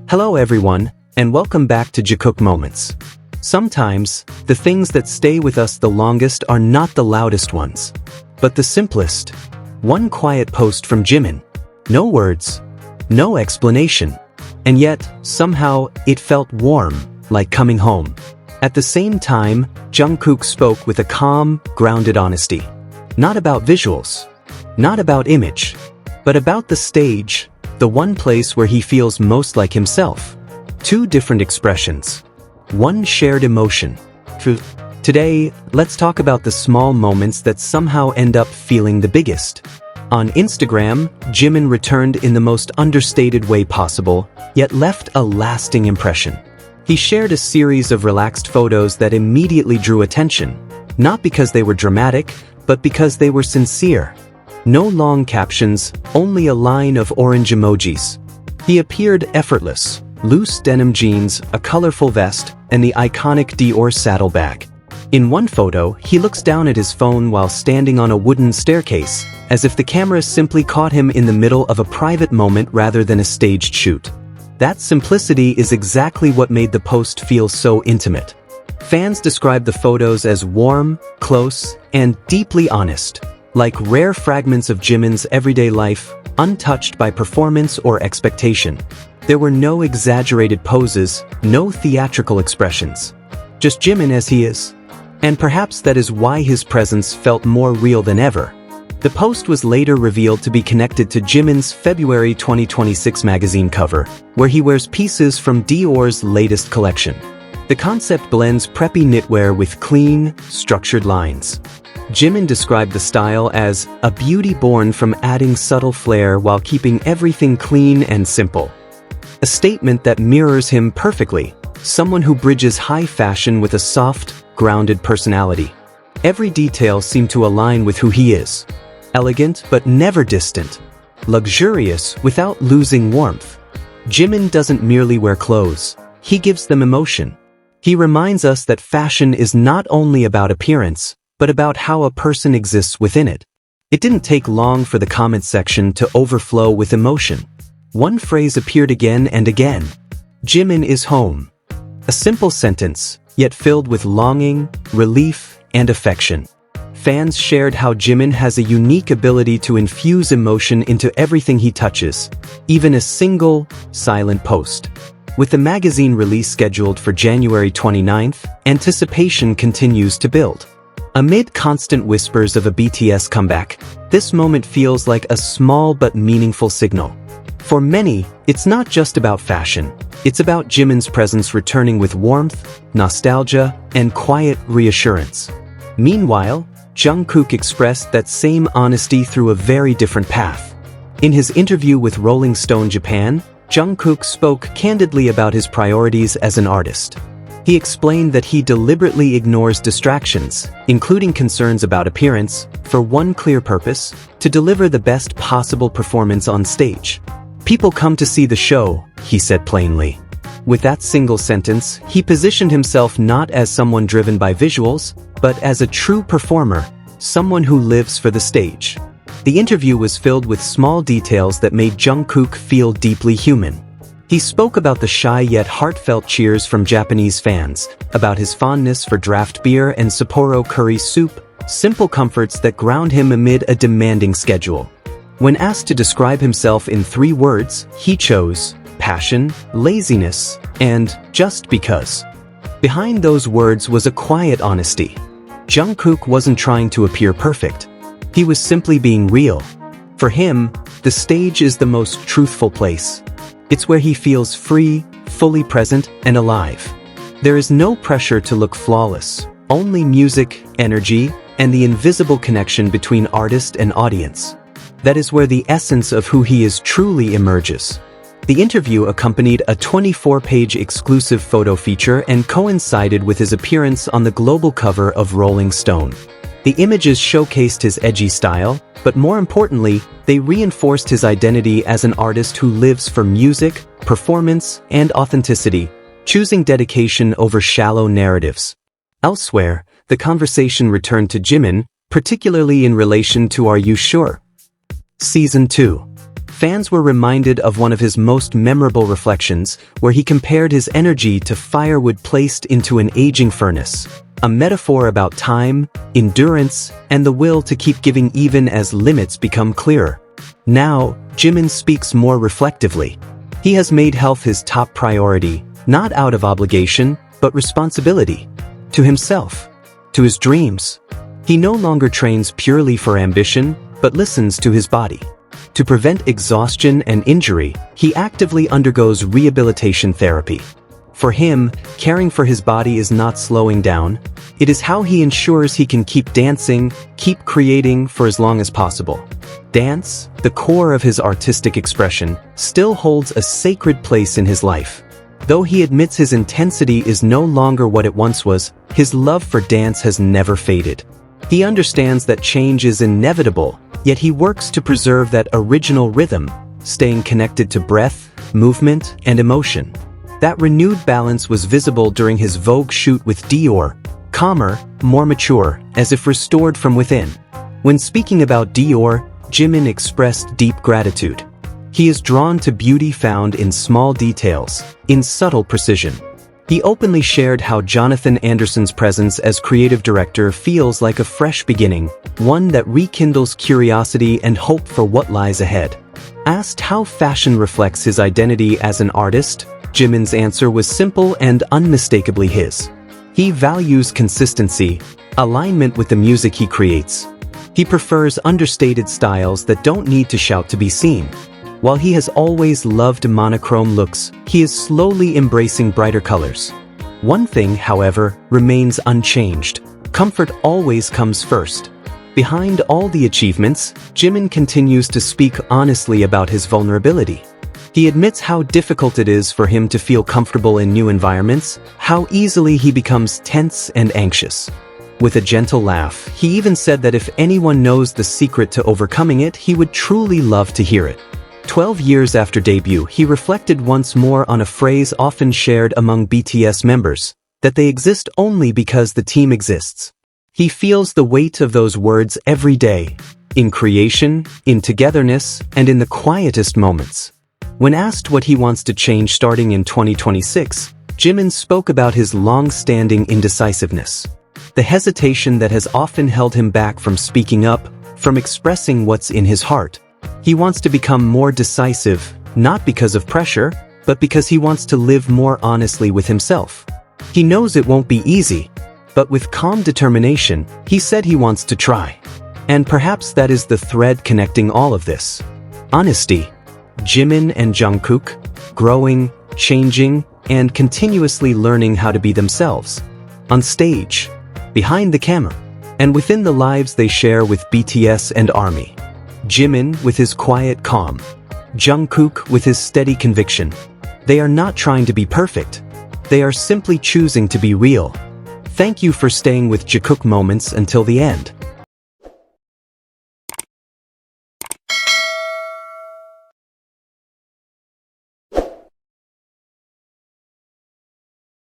Hello everyone, and welcome back to Jikook Moments. Sometimes, the things that stay with us the longest are not the loudest ones, but the simplest. One quiet post from Jimin. No words, no explanation. And yet, somehow, it felt warm, like coming home. At the same time, Jungkook spoke with a calm, grounded honesty. Not about visuals, not about image, but about the stage, the one place where he feels most like himself. Two different expressions. One shared emotion. Today, let's talk about the small moments that somehow end up feeling the biggest. On Instagram, Jimin returned in the most understated way possible, yet left a lasting impression. He shared a series of relaxed photos that immediately drew attention, not because they were dramatic, but because they were sincere. No long captions, only a line of orange emojis. He appeared effortless, loose denim jeans, a colorful vest, and the iconic Dior saddlebag. In one photo, he looks down at his phone while standing on a wooden staircase, as if the camera simply caught him in the middle of a private moment rather than a staged shoot. That simplicity is exactly what made the post feel so intimate. Fans described the photos as warm, close, and deeply honest, like rare fragments of Jimin's everyday life, untouched by performance or expectation. There were no exaggerated poses, no theatrical expressions. Just Jimin as he is. And perhaps that is why his presence felt more real than ever. The post was later revealed to be connected to Jimin's February 2026 magazine cover, where he wears pieces from Dior's latest collection. The concept blends preppy knitwear with clean, structured lines. Jimin described the style as a beauty born from adding subtle flair while keeping everything clean and simple. A statement that mirrors him perfectly, someone who bridges high fashion with a soft, grounded personality. Every detail seemed to align with who he is. Elegant but never distant. Luxurious without losing warmth. Jimin doesn't merely wear clothes, he gives them emotion. He reminds us that fashion is not only about appearance, but about how a person exists within it. It didn't take long for the comment section to overflow with emotion. One phrase appeared again and again. Jimin is home. A simple sentence, yet filled with longing, relief, and affection. Fans shared how Jimin has a unique ability to infuse emotion into everything he touches, even a single, silent post. With the magazine release scheduled for January 29th, anticipation continues to build. Amid constant whispers of a BTS comeback, this moment feels like a small but meaningful signal. For many, it's not just about fashion, it's about Jimin's presence returning with warmth, nostalgia, and quiet reassurance. Meanwhile, Jungkook expressed that same honesty through a very different path. In his interview with Rolling Stone Japan, Jungkook spoke candidly about his priorities as an artist. He explained that he deliberately ignores distractions, including concerns about appearance, for one clear purpose: to deliver the best possible performance on stage. People come to see the show, he said plainly. With that single sentence, he positioned himself not as someone driven by visuals, but as a true performer, someone who lives for the stage. The interview was filled with small details that made Jungkook feel deeply human. He spoke about the shy yet heartfelt cheers from Japanese fans, about his fondness for draft beer and Sapporo curry soup, simple comforts that ground him amid a demanding schedule. When asked to describe himself in 3 words, he chose passion, laziness, and just because. Behind those words was a quiet honesty. Jungkook wasn't trying to appear perfect. He was simply being real. For him, the stage is the most truthful place. It's where he feels free, fully present, and alive. There is no pressure to look flawless, only music, energy, and the invisible connection between artist and audience. That is where the essence of who he is truly emerges. The interview accompanied a 24-page exclusive photo feature and coincided with his appearance on the global cover of Rolling Stone. The images showcased his edgy style, but more importantly, they reinforced his identity as an artist who lives for music, performance, and authenticity, choosing dedication over shallow narratives. Elsewhere, the conversation returned to Jimin, particularly in relation to Are You Sure? Season 2. fans were reminded of one of his most memorable reflections, where he compared his energy to firewood placed into an aging furnace, a metaphor about time, endurance, and the will to keep giving even as limits become clearer. Now, Jimin speaks more reflectively. He has made health his top priority, not out of obligation, but responsibility. To himself, to his dreams. He no longer trains purely for ambition, but listens to his body. To prevent exhaustion and injury, he actively undergoes rehabilitation therapy. For him, caring for his body is not slowing down. It is how he ensures he can keep dancing, keep creating for as long as possible. Dance, the core of his artistic expression, still holds a sacred place in his life. Though he admits his intensity is no longer what it once was, his love for dance has never faded. He understands that change is inevitable, yet he works to preserve that original rhythm, staying connected to breath, movement, and emotion. That renewed balance was visible during his Vogue shoot with Dior, calmer, more mature, as if restored from within. When speaking about Dior, Jimin expressed deep gratitude. He is drawn to beauty found in small details, in subtle precision. He openly shared how Jonathan Anderson's presence as creative director feels like a fresh beginning, one that rekindles curiosity and hope for what lies ahead. Asked how fashion reflects his identity as an artist, Jimin's answer was simple and unmistakably his. He values consistency, alignment with the music he creates. He prefers understated styles that don't need to shout to be seen. While he has always loved monochrome looks, he is slowly embracing brighter colors. One thing, however, remains unchanged. Comfort always comes first. Behind all the achievements, Jimin continues to speak honestly about his vulnerability. He admits how difficult it is for him to feel comfortable in new environments, how easily he becomes tense and anxious. With a gentle laugh, he even said that if anyone knows the secret to overcoming it, he would truly love to hear it. 12 years after debut, he reflected once more on a phrase often shared among BTS members, that they exist only because the team exists. He feels the weight of those words every day, in creation, in togetherness, and in the quietest moments. When asked what he wants to change starting in 2026, Jimin spoke about his long-standing indecisiveness. The hesitation that has often held him back from speaking up, from expressing what's in his heart. He wants to become more decisive, not because of pressure, but because he wants to live more honestly with himself. He knows it won't be easy, but with calm determination, he said he wants to try. And perhaps that is the thread connecting all of this. Honesty. Jimin and Jungkook, growing, changing, and continuously learning how to be themselves. On stage, behind the camera, and within the lives they share with BTS and ARMY. Jimin with his quiet calm. Jungkook with his steady conviction. They are not trying to be perfect. They are simply choosing to be real. Thank you for staying with Jikook Moments until the end.